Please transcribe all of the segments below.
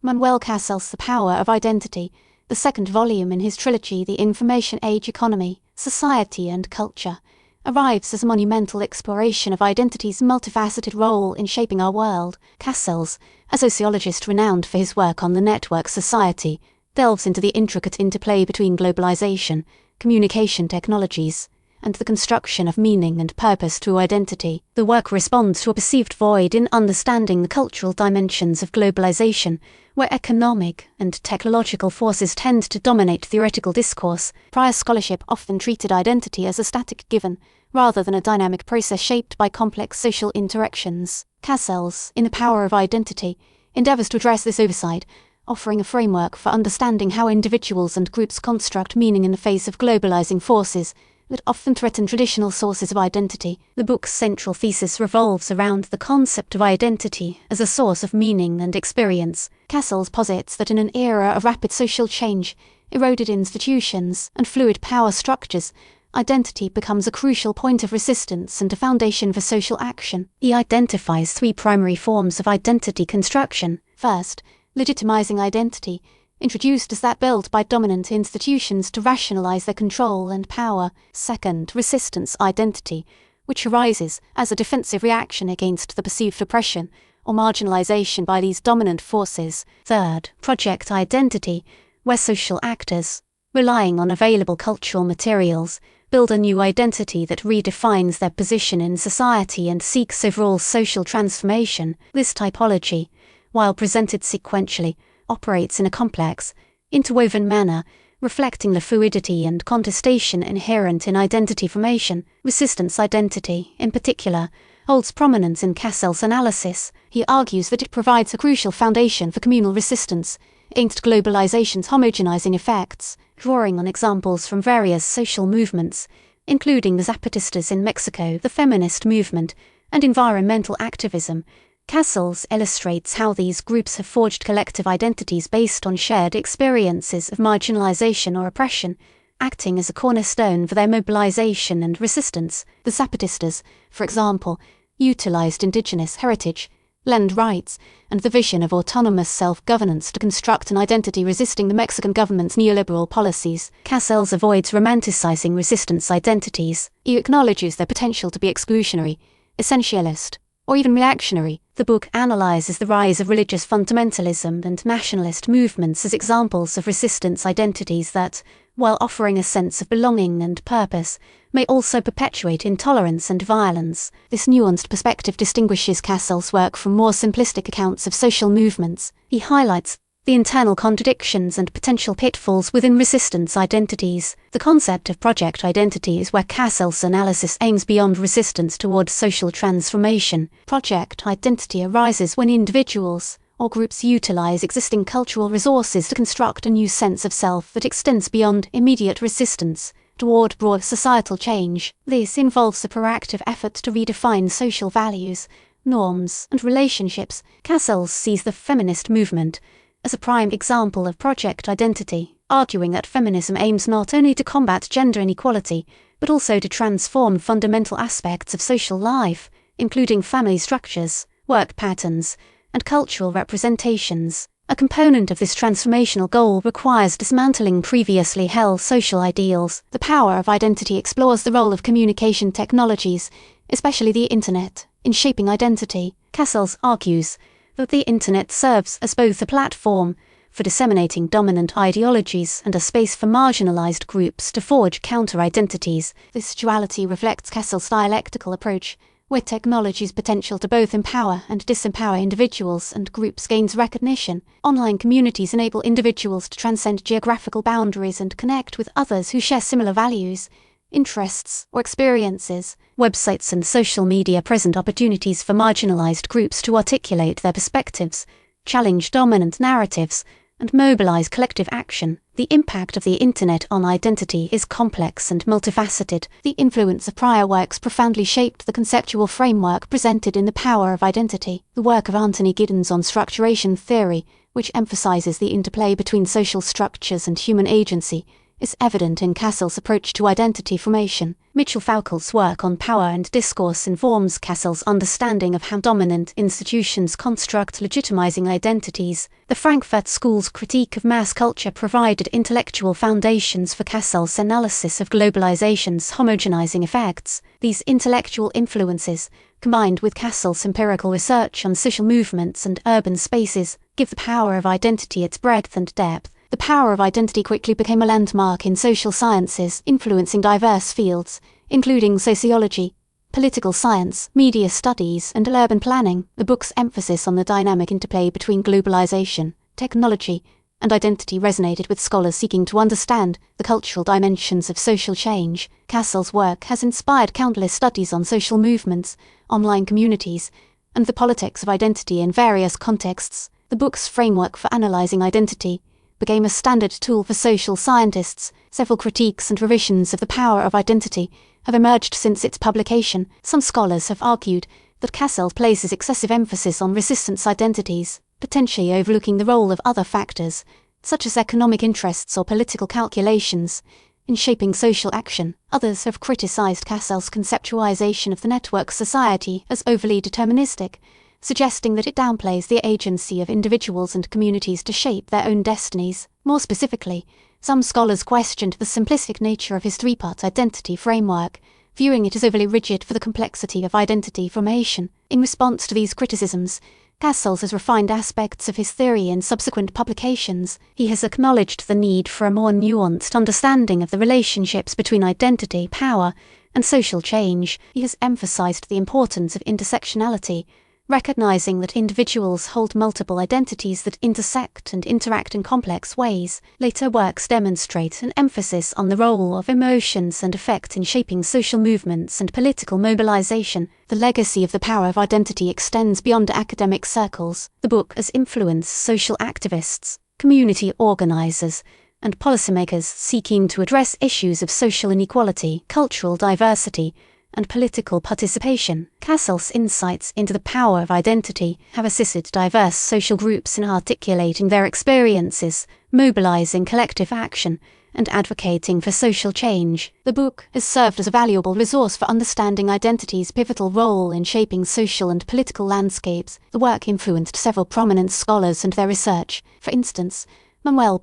Manuel Castells' The Power of Identity, the second volume in his trilogy The Information Age Economy, Society and Culture, arrives as a monumental exploration of identity's multifaceted role in shaping our world. Castells, a sociologist renowned for his work on the network society, delves into the intricate interplay between globalization, communication technologies, and the construction of meaning and purpose through identity. The work responds to a perceived void in understanding the cultural dimensions of globalization, where economic and technological forces tend to dominate theoretical discourse. Prior scholarship often treated identity as a static given, rather than a dynamic process shaped by complex social interactions. Castells, in The Power of Identity, endeavors to address this oversight, offering a framework for understanding how individuals and groups construct meaning in the face of globalizing forces that often threaten traditional sources of identity. The book's central thesis revolves around the concept of identity as a source of meaning and experience. Castells posits that in an era of rapid social change, eroded institutions, and fluid power structures, identity becomes a crucial point of resistance and a foundation for social action. He identifies three primary forms of identity construction. First, legitimizing identity, introduced as that built by dominant institutions to rationalize their control and power. Second, resistance identity, which arises as a defensive reaction against the perceived oppression or marginalization by these dominant forces. Third, project identity, where social actors, relying on available cultural materials, build a new identity that redefines their position in society and seeks overall social transformation. This typology, while presented sequentially, operates in a complex, interwoven manner, reflecting the fluidity and contestation inherent in identity formation. Resistance identity, in particular, holds prominence in Castells' analysis. He argues that it provides a crucial foundation for communal resistance against globalization's homogenizing effects, drawing on examples from various social movements, including the Zapatistas in Mexico, the feminist movement, and environmental activism. Castells illustrates how these groups have forged collective identities based on shared experiences of marginalization or oppression, acting as a cornerstone for their mobilization and resistance. The Zapatistas, for example, utilized indigenous heritage, land rights, and the vision of autonomous self-governance to construct an identity resisting the Mexican government's neoliberal policies. Castells avoids romanticizing resistance identities. He acknowledges their potential to be exclusionary, essentialist, or even reactionary. The book analyzes the rise of religious fundamentalism and nationalist movements as examples of resistance identities that, while offering a sense of belonging and purpose, may also perpetuate intolerance and violence. This nuanced perspective distinguishes Castells' work from more simplistic accounts of social movements. He highlights the internal contradictions and potential pitfalls within resistance identities. The concept of project identity is where Castells' analysis aims beyond resistance toward social transformation. Project identity arises when individuals or groups utilize existing cultural resources to construct a new sense of self that extends beyond immediate resistance toward broad societal change. This involves a proactive effort to redefine social values, norms, and relationships. Castells sees the feminist movement as a prime example of project identity, arguing that feminism aims not only to combat gender inequality, but also to transform fundamental aspects of social life, including family structures, work patterns, and cultural representations. A component of this transformational goal requires dismantling previously held social ideals. The Power of Identity explores the role of communication technologies, especially the Internet, in shaping identity. Castells argues that the Internet serves as both a platform for disseminating dominant ideologies and a space for marginalized groups to forge counter-identities. This duality reflects Castells' dialectical approach, where technology's potential to both empower and disempower individuals and groups gains recognition. Online communities enable individuals to transcend geographical boundaries and connect with others who share similar values, interests, or experiences. Websites and social media present opportunities for marginalized groups to articulate their perspectives, challenge dominant narratives, and mobilize collective action. The impact of the Internet on identity is complex and multifaceted. The influence of prior works profoundly shaped the conceptual framework presented in The Power of Identity. The work of Anthony Giddens on structuration theory, which emphasizes the interplay between social structures and human agency, is evident in Castells' approach to identity formation. Mitchell Foucault's work on power and discourse informs Castells' understanding of how dominant institutions construct legitimizing identities. The Frankfurt School's critique of mass culture provided intellectual foundations for Castells' analysis of globalization's homogenizing effects. These intellectual influences, combined with Castells' empirical research on social movements and urban spaces, give the power of identity its breadth and depth. The power of identity quickly became a landmark in social sciences, influencing diverse fields, including sociology, political science, media studies, and urban planning. The book's emphasis on the dynamic interplay between globalization, technology, and identity resonated with scholars seeking to understand the cultural dimensions of social change. Castells' work has inspired countless studies on social movements, online communities, and the politics of identity in various contexts. The book's framework for analyzing identity became a standard tool for social scientists. Several critiques and revisions of the power of identity have emerged since its publication. Some scholars have argued that Castells places excessive emphasis on resistance identities, potentially overlooking the role of other factors, such as economic interests or political calculations, in shaping social action. Others have criticized Castells' conceptualization of the network society as overly deterministic, suggesting that it downplays the agency of individuals and communities to shape their own destinies. More specifically, some scholars questioned the simplistic nature of his three-part identity framework, viewing it as overly rigid for the complexity of identity formation. In response to these criticisms, Castells has refined aspects of his theory in subsequent publications. He has acknowledged the need for a more nuanced understanding of the relationships between identity, power, and social change. He has emphasized the importance of intersectionality, recognizing that individuals hold multiple identities that intersect and interact in complex ways. Later works demonstrate an emphasis on the role of emotions and affect in shaping social movements and political mobilization. The legacy of the power of identity extends beyond academic circles. The book has influenced social activists, community organizers, and policymakers seeking to address issues of social inequality, cultural diversity, and political participation. Castells' insights into the power of identity have assisted diverse social groups in articulating their experiences, mobilizing collective action, and advocating for social change. The book has served as a valuable resource for understanding identity's pivotal role in shaping social and political landscapes. The work influenced several prominent scholars and their research. For instance, Manuel,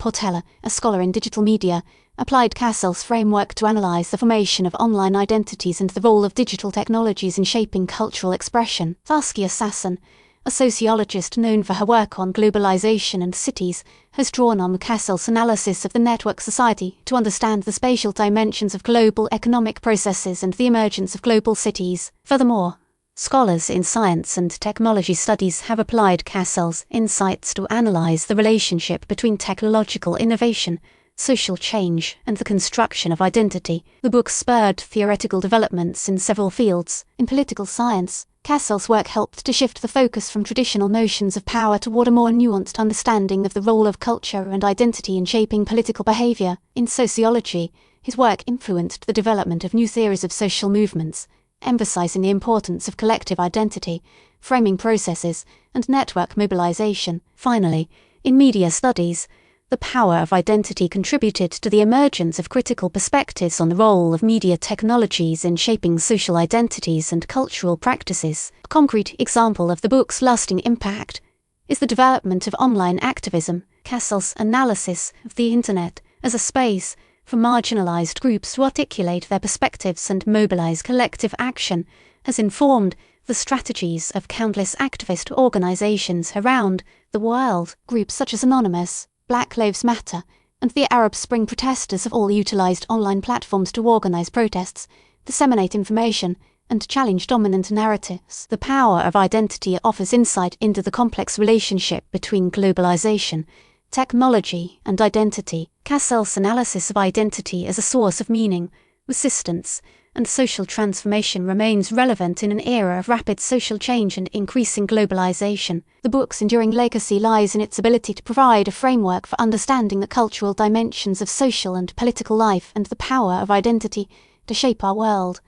a scholar in digital media, applied Castells' framework to analyze the formation of online identities and the role of digital technologies in shaping cultural expression. Saskia Sassen, a sociologist known for her work on globalization and cities, has drawn on Castells' analysis of the network society to understand the spatial dimensions of global economic processes and the emergence of global cities. Furthermore, scholars in science and technology studies have applied Castells' insights to analyze the relationship between technological innovation, social change, and the construction of identity. The book spurred theoretical developments in several fields. In political science, Castells' work helped to shift the focus from traditional notions of power toward a more nuanced understanding of the role of culture and identity in shaping political behavior. In sociology, his work influenced the development of new theories of social movements, emphasizing the importance of collective identity, framing processes, and network mobilization. Finally, in media studies, the power of identity contributed to the emergence of critical perspectives on the role of media technologies in shaping social identities and cultural practices. A concrete example of the book's lasting impact is the development of online activism. Castells' analysis of the Internet as a space for marginalized groups to articulate their perspectives and mobilize collective action has informed the strategies of countless activist organizations around the world. Groups such as Anonymous, Black Lives Matter, and the Arab Spring protesters have all utilized online platforms to organize protests, disseminate information, and challenge dominant narratives. The power of identity offers insight into the complex relationship between globalization, technology, and identity. Castells' analysis of identity as a source of meaning, resistance, and social transformation remains relevant in an era of rapid social change and increasing globalization. The book's enduring legacy lies in its ability to provide a framework for understanding the cultural dimensions of social and political life and the power of identity to shape our world.